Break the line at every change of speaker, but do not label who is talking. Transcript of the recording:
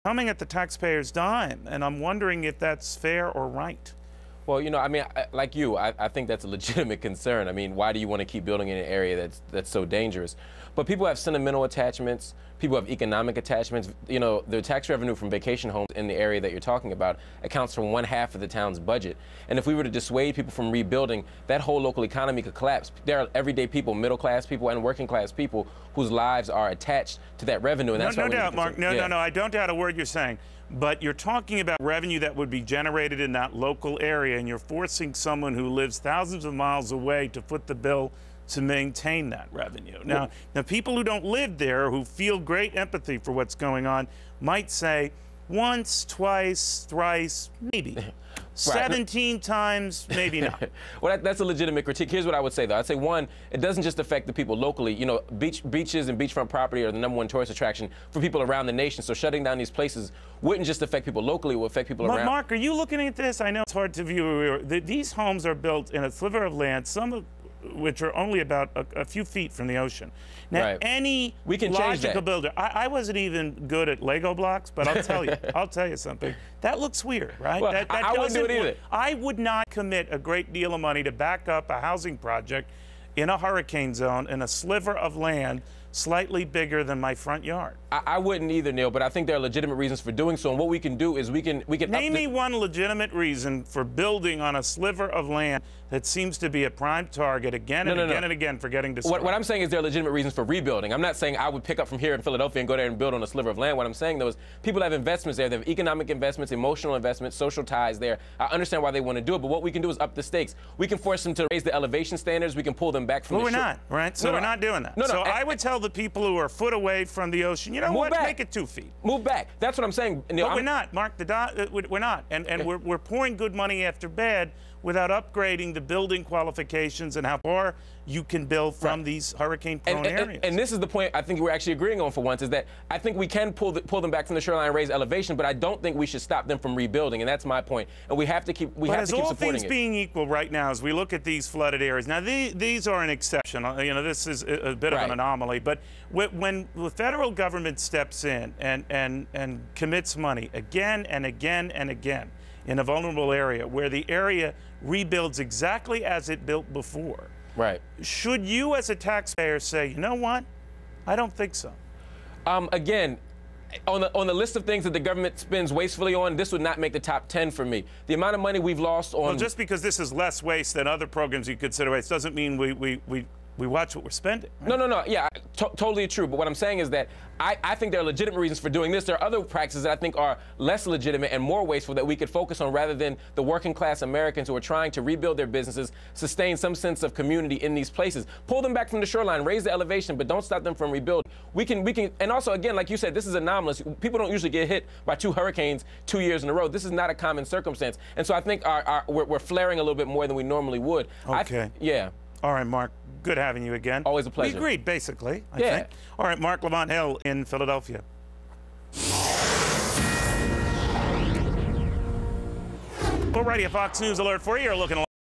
coming at the taxpayer's dime, and I'm wondering if that's fair or right.
Well, you know, I mean, like you, I think that's a legitimate concern. I mean, why do you want to keep building in an area that's so dangerous? But people have sentimental attachments. People have economic attachments. You know, the tax revenue from vacation homes in the area that you're talking about accounts for 1/2 of the town's budget. And if we were to dissuade people from rebuilding, that whole local economy could collapse. There are everyday people, middle-class people and working-class people whose lives are attached to that revenue. And that's
no doubt, Mark. No, I don't doubt a word you're saying. But you're talking about revenue that would be generated in that local area, and you're forcing someone who lives thousands of miles away to foot the bill to maintain that revenue. Now, people who don't live there, who feel great empathy for what's going on, might say once, twice, thrice, maybe. 17 times, maybe not.
Well, that's a legitimate critique. Here's what I would say, though. I'd say, one, it doesn't just affect the people locally. You know, beaches and beachfront property are the #1 tourist attraction for people around the nation. So shutting down these places wouldn't just affect people locally, it would affect people around.
Mark, are you looking at this? I know it's hard to view. These homes are built in a sliver of land, some of which are only about a few feet from the ocean. Now, any logical builder, I wasn't even good at Lego blocks, but I'll tell you something. That looks weird, right?
Well, I wouldn't do it either.
I would not commit a great deal of money to back up a housing project in a hurricane zone in a sliver of land slightly bigger than my front yard.
I wouldn't either, Neil, but I think there are legitimate reasons for doing so. And what we can do is we can
name me one legitimate reason for building on a sliver of land that seems to be a prime target again and again for getting destroyed.
What I'm saying is there are legitimate reasons for rebuilding. I'm not saying I would pick up from here in Philadelphia and go there and build on a sliver of land. What I'm saying, though, is people have investments there. They have economic investments, emotional investments, social ties there. I understand why they want to do it, but what we can do is up the stakes. We can force them to raise the elevation standards. We can pull them back from the shore.
We're not, right? So we're not doing that. So I would tell the people who are a foot away from the ocean, you know what, make it 2 feet.
Move back. That's what I'm saying.
But we're not, Mark. We're not. And we're pouring good money after bad without upgrading the building qualifications and how far you can build from these hurricane-prone areas.
And this is the point I think we're actually agreeing on for once, is that I think we can pull them back from the shoreline and raise elevation, but I don't think we should stop them from rebuilding, and that's my point. And we have to keep supporting it.
But as all things being equal right now, as we look at these flooded areas, now these are an exception. You know, this is a bit of an anomaly, but when the federal government steps in and commits money again and again and again in a vulnerable area where the area rebuilds exactly as it built before, should you as a taxpayer say, you know what, I don't think so?
Again, on the list of things that the government spends wastefully on, this would not make the top 10 for me. The amount of money we've lost on...
Well, just because this is less waste than other programs you consider waste doesn't mean we watch what we're spending. Right?
No. Yeah, totally true. But what I'm saying is that I think there are legitimate reasons for doing this. There are other practices that I think are less legitimate and more wasteful that we could focus on rather than the working class Americans who are trying to rebuild their businesses, sustain some sense of community in these places. Pull them back from the shoreline, raise the elevation, but don't stop them from rebuilding. We can, and also, again, like you said, this is anomalous. People don't usually get hit by 2 hurricanes 2 years in a row. This is not a common circumstance. And so I think we're flaring a little bit more than we normally would.
Okay.
Yeah.
All right, Mark. Good having you again.
Always a pleasure.
We agreed, basically, I think. All right, Marc Lamont Hill in Philadelphia. Alrighty, a Fox News alert for you. You're looking